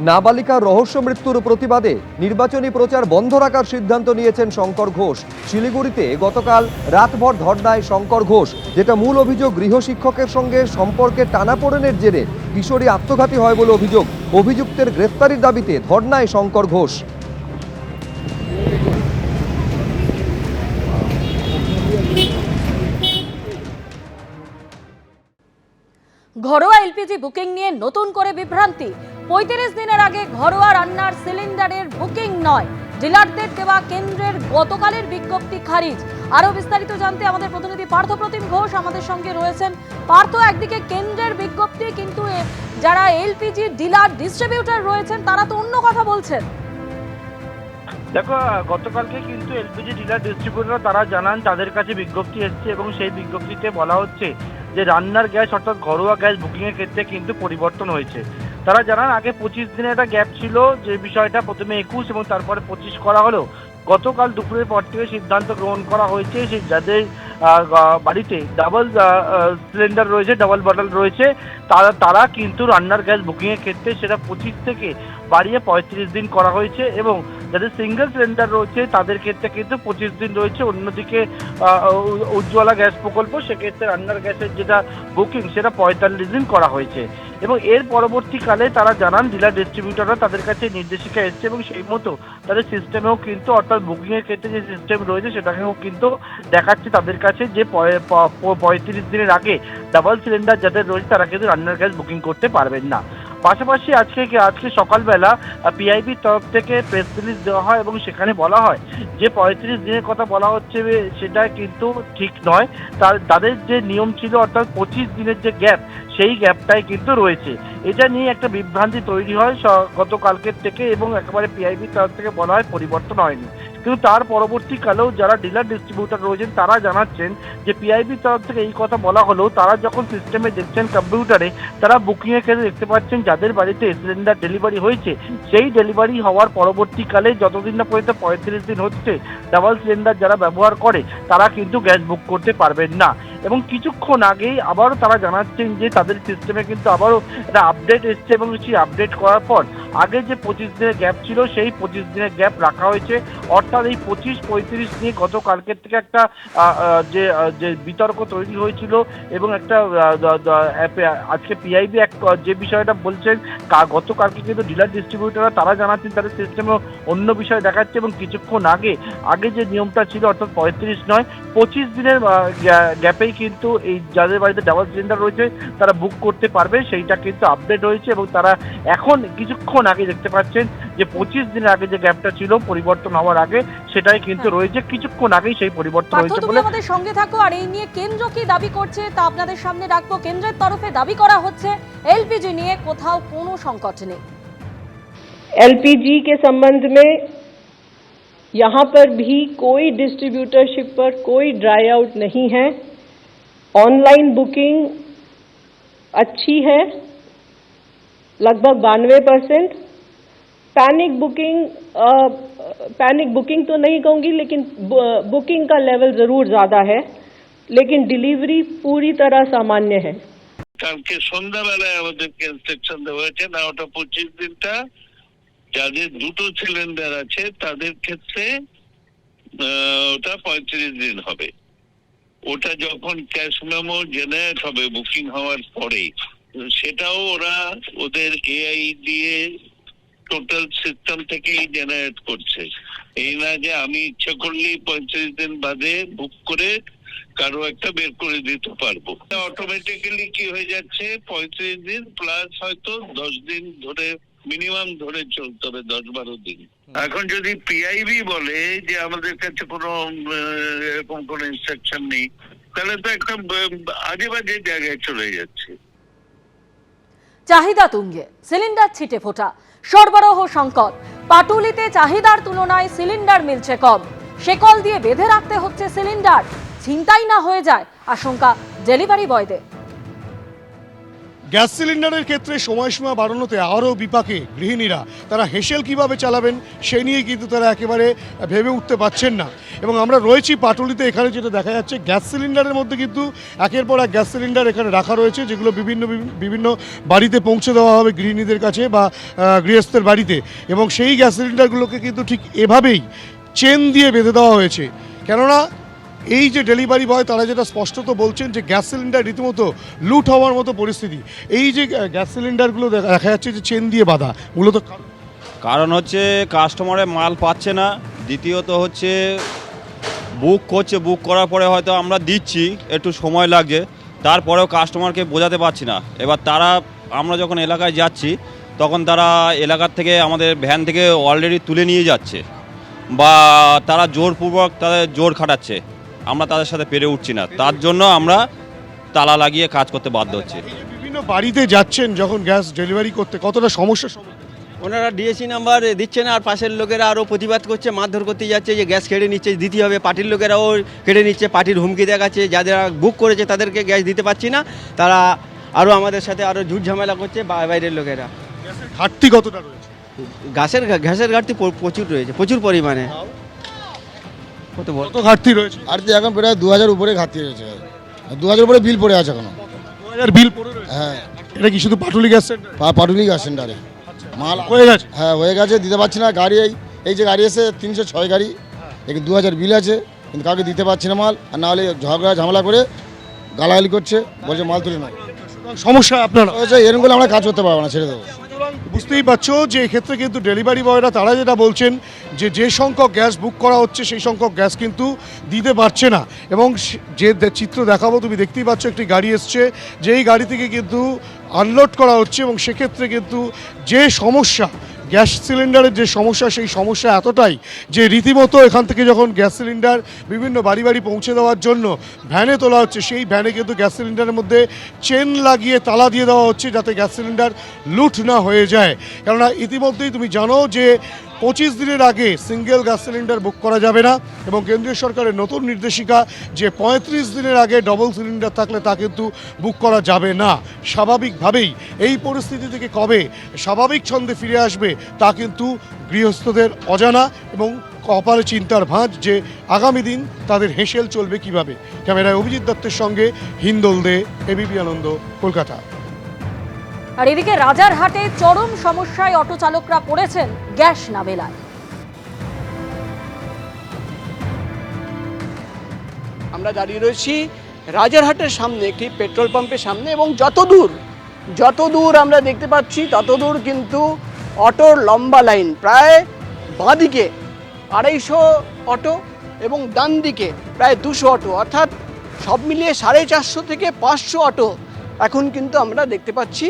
নাবালিকার রহস্য মৃত্যুর প্রতিবাদে নির্বাচনী প্রচার বন্ধ রাখার সিদ্ধান্ত নিয়েছেন শঙ্কর ঘোষ। শিলিগুড়িতে গতকাল রাতভর ধর্নায় শঙ্কর ঘোষ, যেটা মূল অভিযোগ গৃহশিক্ষকের সঙ্গে সম্পর্কে টানাপোড়েনের জেরে কিশোরী আত্মঘাতী হয় বলে অভিযোগ। অভিযুক্তের গ্রেফতারির দাবিতে ধর্নায় শঙ্কর ঘোষ। ঘরোয়া এলপিজি বুকিং নিয়ে নতুন করে বিভ্রান্তি। ৩৫ দিনের আগে ঘরোয়া রান্নার সিলিন্ডারের বুকিং নয়, ডিলারদের দেওয়া কেন্দ্রের গতকালের বিজ্ঞপ্তি খারিজ। আরো বিস্তারিত জানতে আমাদের প্রতিনিধি পার্থপ্রতিম ঘোষ আমাদের সঙ্গে রয়েছেন। পার্থ, একদিকে কেন্দ্রের বিজ্ঞপ্তি, কিন্তু যারা এলপিজি ডিলার ডিস্ট্রিবিউটর রয়েছেন তারা তো অন্য কথা বলছেন। দেখো, গতকালকে কিন্তু এলপিজি ডিলার ডিস্ট্রিবিউটর তারা জানান তাদের কাছে বিজ্ঞপ্তি এসছে এবং সেই বিজ্ঞপ্তিতে বলা হচ্ছে যে রান্নার গ্যাস অর্থাৎ ঘরোয়া গ্যাস বুকিংয়ের ক্ষেত্রে কিন্তু পরিবর্তন হয়েছে। তারা জানান আগে 25 দিনের একটা গ্যাপ ছিল, যে বিষয়টা প্রথমে 21 এবং তারপরে 25 করা হলো। গতকাল দুপুরের পর থেকে সিদ্ধান্ত গ্রহণ করা হয়েছে যে যাদের বাড়িতে ডাবল সিলিন্ডার রয়েছে, ডাবল বটল রয়েছে, তারা কিন্তু রান্নার গ্যাস বুকিংয়ের ক্ষেত্রে সেটা 25 থেকে বাড়িয়ে 35 দিন করা হয়েছে এবং যাদের সিঙ্গেল সিলিন্ডার রয়েছে তাদের ক্ষেত্রে কিন্তু 25 দিন রয়েছে। অন্যদিকে উজ্জ্বলা গ্যাস প্রকল্প, সেক্ষেত্রে রান্নার গ্যাসের যেটা বুকিং সেটা 45 দিন করা হয়েছে। এবং এর পরবর্তীকালে তারা জানান ডিলার ডিস্ট্রিবিউটররা তাদের কাছে নির্দেশিকা এসছে এবং সেই মতো তাদের সিস্টেমেও কিন্তু অর্থাৎ বুকিংয়ের ক্ষেত্রে যে সিস্টেম রয়েছে সেটাকেও কিন্তু দেখাচ্ছে তাদের কাছে যে 35 দিনের আগে ডাবল সিলিন্ডার যাদের রয়েছে তারা কিন্তু রান্নার গ্যাস বুকিং করতে পারবেন না। পাশাপাশি আজকে সকালবেলা পিআইবির তরফ থেকে প্রেস রিলিজ দেওয়া হয় এবং সেখানে বলা হয় যে 35 দিনের কথা বলা হচ্ছে সেটা কিন্তু ঠিক নয়। তাদের যে নিয়ম ছিল অর্থাৎ 25 দিনের যে গ্যাপ, সেই গ্যাপটাই কিন্তু রয়েছে। এটা নিয়ে একটা বিভ্রান্তি তৈরি হয় গতকালকের থেকে এবং একেবারে পিআইবির তরফ থেকে বলা হয় পরিবর্তন হয়নি। কিন্তু তার পরবর্তীকালেও যারা ডিলার ডিস্ট্রিবিউটর রয়েছেন তারা জানাচ্ছেন যে পিআইবির তরফ থেকে এই কথা বলা হলেও তারা যখন সিস্টেমে দেখছেন কম্পিউটারে, তারা বুকিংয়ের ক্ষেত্রে দেখতে পাচ্ছেন যাদের বাড়িতে সিলিন্ডার ডেলিভারি হয়েছে সেই ডেলিভারি হওয়ার পরবর্তীকালে যতদিন না পর্যন্ত 35 দিন হচ্ছে ডাবল সিলিন্ডার যারা ব্যবহার করে তারা কিন্তু গ্যাস বুক করতে পারবেন না। এবং কিছুক্ষণ আগেই আবারও তারা জানাচ্ছেন যে তাদের সিস্টেমে কিন্তু আবারও একটা আপডেট এসছে এবং সেই আপডেট করার পর আগে যে 25 দিনের গ্যাপ ছিল সেই 25 দিনের গ্যাপ রাখা হয়েছে। অর্থাৎ এই 25-35 নিয়ে গতকালকের থেকে একটা যে বিতর্ক তৈরি হয়েছিল এবং একটা আজকে পিআইবি যে বিষয়টা বলছেন, গতকালকে কিন্তু ডিলার ডিস্ট্রিবিউটররা তারা জানাচ্ছেন তাদের সিস্টেমে অন্য বিষয় দেখাচ্ছে এবং কিছুক্ষণ আগে যে নিয়মটা ছিল অর্থাৎ 35 নয় 25 দিনের গ্যাপেই কিন্তু এই যাদের বাড়িতে ডাবল সিলিন্ডার রয়েছে তারা বুক করতে পারবে, সেইটা কিন্তু আপডেট হয়েছে এবং তারা এখন কিছুক্ষণ আগে দেখতে পাচ্ছেন যে 25 দিনের আগে যে গ্যাপটা ছিল পরিবর্তন হওয়ার আগে সেটাই কিন্তু রয়েছে। কিছুক্ষণ আগেই সেই পরিবর্তন হয়েছে বলে আমাদের সঙ্গে থাকো। আর এই নিয়ে কেন্দ্র কি দাবি করছে তা আপনাদের সামনে রাখবো। কেন্দ্রের তরফে দাবি করা হচ্ছে एलपीजी নিয়ে কোথাও কোনো সংকট নেই। एलपीजी के संबंध में यहाँ पर भी कोई डिस्ट्रीब्यूटरशिप पर कोई ड्राई आउट नहीं है। ऑनलाइन बुकिंग अच्छी है, लगभग 92%। पैनिक बुकिंग तो नहीं कहूँगी, लेकिन बुकिंग का लेवल ज़रूर ज़्यादा है, लेकिन डिलीवरी पूरी तरह सामान्य है। কালকে সন্ধ্যাবেলায় আমাদেরকে ইনস্ট্রাকশন দেওয়া হয়েছে না, ওটা 25 দিনটা যাদের দুটো সিলিন্ডার আছে তাদের ক্ষেত্রে ওটা 35 দিন হবে। ওটা যখন ক্যাশ মেমো জেনারেট হবে বুকিং হওয়ার পরে, সেটাও ওরা ওদের এআই দিয়ে টোটাল সিস্টেম থেকেই জেনারেট করছে। এই না যে আমি ইচ্ছা করলেই 35 দিন বাদে বুক করে কারো একটা বের করে দিতে পারবো। অটোমেটিক্যালি কি হয়ে যাচ্ছে 35 দিন প্লাস হয়তো 10 দিন ধরে মিনিমাম ধরে চলতে হবে, 10-12 দিন। এখন যদি পিআইবি বলে যে আমাদের কাছে কোনো এরকম কোনো ইনস্ট্রাকশন নেই, তাহলে তো একটা আজে বাজে জায়গায় চলে যাচ্ছে। চাহিদা তুঙ্গে, সিলিন্ডার ছিটে ফোটা, সরবরাহ সংকট। পাটুলিতে চাহিদার তুলনায় সিলিন্ডার মিলছে কম, শেকল দিয়ে বেঁধে রাখতে হচ্ছে সিলিন্ডার। ছিনতাই না হয়ে যায় আশঙ্কা ডেলিভারি বয়দের। গ্যাস সিলিন্ডারের ক্ষেত্রে সময়সীমা বাড়ানোতে আরও বিপাকে গৃহিণীরা। তারা হেসেল কিভাবে চালাবেন সেই নিয়ে কিন্তু তারা একেবারে ভেবে উঠতে পারছেন না। এবং আমরা রয়েছি পাটুলিতে, এখানে যেটা দেখা যাচ্ছে গ্যাস সিলিন্ডারের মধ্যে কিন্তু একের পর এক গ্যাস সিলিন্ডার এখানে রাখা রয়েছে, যেগুলো বিভিন্ন বাড়িতে পৌঁছে দেওয়া হবে গৃহিণীদের কাছে বা গৃহস্থের বাড়িতে। এবং সেই গ্যাস সিলিন্ডারগুলোকে কিন্তু ঠিক এভাবেই চেন দিয়ে বেঁধে দেওয়া হয়েছে। কেননা এই যে ডেলিভারি বয় তারা যেটা স্পষ্টত বলছেন যে গ্যাস সিলিন্ডার রীতিমতো লুট হওয়ার মতো পরিস্থিতি। এই যে গ্যাস সিলিন্ডারগুলো দেখা যাচ্ছে যে চেন দিয়ে বাঁধা, মূলত কারণ হচ্ছে কাস্টমারের মাল পাচ্ছে না, দ্বিতীয়ত হচ্ছে বুক করছে, বুক করার পরে হয়তো আমরা দিচ্ছি, একটু সময় লাগছে, তারপরেও কাস্টমারকে বোঝাতে পারছি না। এবার তারা, আমরা যখন এলাকায় যাচ্ছি তখন তারা এলাকার থেকে আমাদের ভ্যান থেকে অলরেডি তুলে নিয়ে যাচ্ছে বা তারা জোরপূর্বক তাদের জোর খাটাচ্ছে, আমরা তাদের সাথে পেরে উঠছি না, তার জন্য আমরা তালা লাগিয়ে কাজ করতে বাধ্য হচ্ছি। বিভিন্ন বাড়িতে যাচ্ছেন যখন গ্যাস ডেলিভারি করতে, কতটা সমস্যার সম্মুখীন? ওনারা ডিএসি নাম্বার দিচ্ছে না, আর পাশের লোকেরা আরও প্রতিবাদ করছে, মারধর করতে যাচ্ছে যে গ্যাস কেড়ে নিচ্ছে, দিতে হবে। পার্টির লোকেরাও কেড়ে নিচ্ছে, পার্টির হুমকি দেখাচ্ছে, যারা বুক করেছে তাদেরকে গ্যাস দিতে পারছি না, তারা আরও আমাদের সাথে আরও ঝুট ঝামেলা করছে বাইরের লোকেরা। ঘাটতি কতটা রয়েছে? গ্যাসের ঘাটতি প্রচুর রয়েছে, প্রচুর পরিমাণে। কত বড় কত ঘাটতি রয়েছে? ঘাটতি এখন প্রায় 2000 উপরে ঘাটতি রয়েছে, 2000 উপরে বিল পড়ে আছে এখনো। 2000 বিল পড়ে রয়েছে? হ্যাঁ। এটা কি শুধু Patuli gas centre? Patuli gas সেন্টারে মাল হয়ে গেছে? হ্যাঁ হয়ে গেছে, দিতে পারছি না। গাড়ি এই যে গাড়ি এসে 306 গাড়ি, এখানে 2000 বিল আছে, কিন্তু কাউকে দিতে পারছি না মাল। আর না হলে ঝগড়া ঝামেলা করে গালাগালি করছে, বলছে মাল তুলে নাও। সমস্যা আপনার এরকম করে আমরা কাজ করতে পারবো না, ছেড়ে দেবো। বুঝতেই পারছো যে এক্ষেত্রে কিন্তু ডেলিভারি বয়রা তারা যেটা বলছেন যে সংখ্যক গ্যাস বুক করা হচ্ছে সেই সংখ্যক গ্যাস কিন্তু দিতে পারছে না। এবং যে চিত্র দেখাবো, তুমি দেখতেই পাচ্ছ একটি গাড়ি এসছে, যেই গাড়ি থেকে কিন্তু আনলোড করা হচ্ছে। এবং সেক্ষেত্রে কিন্তু যে সমস্যা, গ্যাস সিলিন্ডারের যে সমস্যা, সেই সমস্যা এতটাই যে রীতিমতো এখান থেকে যখন গ্যাস সিলিন্ডার বিভিন্ন বাড়ি বাড়ি পৌঁছে দেওয়ার জন্য ভ্যানে তোলা হচ্ছে, সেই ভ্যানে কিন্তু গ্যাস সিলিন্ডারের মধ্যে চেন লাগিয়ে তালা দিয়ে দেওয়া হচ্ছে, যাতে গ্যাস সিলিন্ডার লুট না হয়ে যায়। কেননা ইতিমধ্যেই তুমি জানো যে 25 দিনের আগে সিঙ্গেল গ্যাস সিলিন্ডার বুক করা যাবে না। এবং কেন্দ্রীয় সরকারের নতুন নির্দেশিকা যে 35 দিনের আগে ডবল সিলিন্ডার থাকলে তা কিন্তু বুক করা যাবে না। স্বাভাবিকভাবেই এই পরিস্থিতি থেকে কবে স্বাভাবিক ছন্দে ফিরে আসবে তা কিন্তু গৃহস্থদের অজানা এবং কপালে চিন্তার ভাঁজ যে আগামী দিন তাদের হেসেল চলবে কিভাবে। ক্যামেরায় অভিজিৎ দত্তের সঙ্গে হিন্দোল দে, এবিপি আনন্দ, কলকাতা। আর এদিকে রাজারহাটে চরম সমস্যায় অটো চালকরা পড়েছেন গ্যাস না মেলায়। আমরা দাঁড়িয়ে রয়েছি রাজারহাটের সামনে, একটি পেট্রোল পাম্পের সামনে, এবং যত দূর আমরা দেখতে পাচ্ছি তত দূর কিন্তু অটোর লম্বা লাইন। প্রায় বাঁদিকে 250 অটো এবং ডান দিকে প্রায় 200 অটো, অর্থাৎ সব মিলিয়ে 450 থেকে 500 অটো এখন কিন্তু আমরা দেখতে পাচ্ছি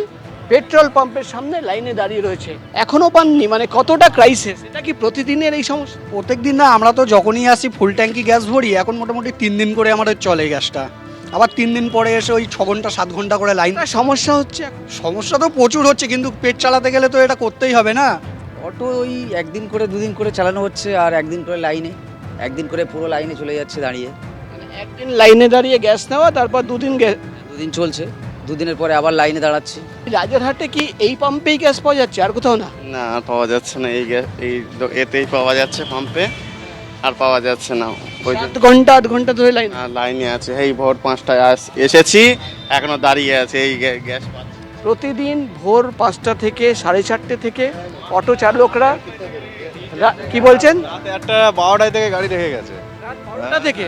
পেট্রোল পাম্পের সামনে লাইনে দাঁড়িয়ে রয়েছে, এখনো পাননি। মানে কতটা ক্রাইসিস! এটা কি প্রতিদিনের এই সমস্যা? প্রত্যেক দিন না, আমরা তো যখনই আসি ফুল ট্যাঙ্কি গ্যাস ভরি। এখন মোটামুটি 3 দিন করে আমাদের চলে গ্যাসটা, আবার 3 দিন পরে এসে ওই 6 ঘন্টা 7 ঘন্টা করে লাইন। সমস্যা হচ্ছে, সমস্যা তো প্রচুর হচ্ছে, কিন্তু পেট চালাতে গেলে তো এটা করতেই হবে না। অটো ওই একদিন করে 2 দিন করে চালানো হচ্ছে, আর একদিন করে লাইনে, একদিন করে পুরো লাইনে চলে যাচ্ছে দাঁড়িয়ে। একদিন লাইনে দাঁড়িয়ে গ্যাস নেওয়া, তারপর 2 দিন 2 দিন চলছে, 2 দিনের পরে আবার লাইনে দাঁড়াচ্ছি। রাজারহাটে কি এই পাম্পেই গ্যাস পাওয়া যাচ্ছে, আর কোথাও না? না, আর পাওয়া যাচ্ছে না। এই গ্যাস এতেই পাওয়া যাচ্ছে পাম্পে, আর পাওয়া যাচ্ছে না। 8 ঘন্টা ধরে লাইনে আছে। এই ভোর 5টায় এসেছি, এখনো দাঁড়িয়ে আছে এই গ্যাস। প্রতিদিন ভোর 5টা থেকে 4:30 থেকে অটো চালকরা কি বলছেন, রাতে 12টায় থেকে গাড়ি রেখে গেছে। রাত 12টা থেকে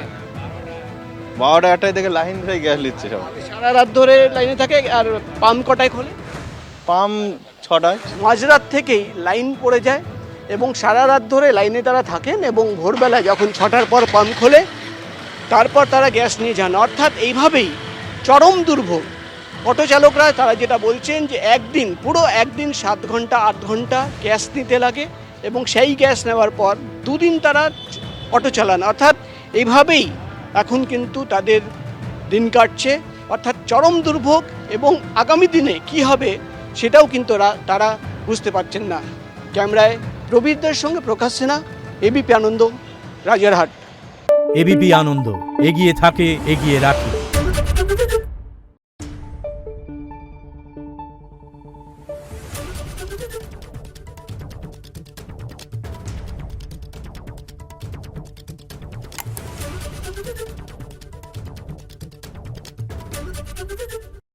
12টা থেকে লাইন ধরে গ্যাস নিচ্ছে সব। সারা রাত ধরে লাইনে থাকে। আর পাম্প কটায় খোলে? পাম্প 6টায়। মাঝরাত থেকেই লাইন পড়ে যায় এবং সারা রাত ধরে লাইনে তারা থাকেন, এবং ভোরবেলা যখন 6টার পর পাম্প খোলে তারপর তারা গ্যাস নিয়ে যান। অর্থাৎ এইভাবেই চরম দুর্ভোগ। অটো চালকরা তারা যেটা বলছেন যে পুরো একদিন 7 ঘন্টা 8 ঘন্টা গ্যাস নিতে লাগে, এবং সেই গ্যাস নেওয়ার পর 2 দিন তারা অটো চালান। অর্থাৎ এইভাবেই এখন কিন্তু তাদের দিন কাটছে, অর্থাৎ চরম দুর্ভোগ। এবং আগামী দিনে কি হবে সেটাও কিন্তু তারা বুঝতে পারছেন না। ক্যামেরায় রবিদের সঙ্গে প্রকাশ সেনা, এবিপি আনন্দ, রাজারহাট। এবিপি আনন্দ, এগিয়ে থাকে, এগিয়ে রাখে।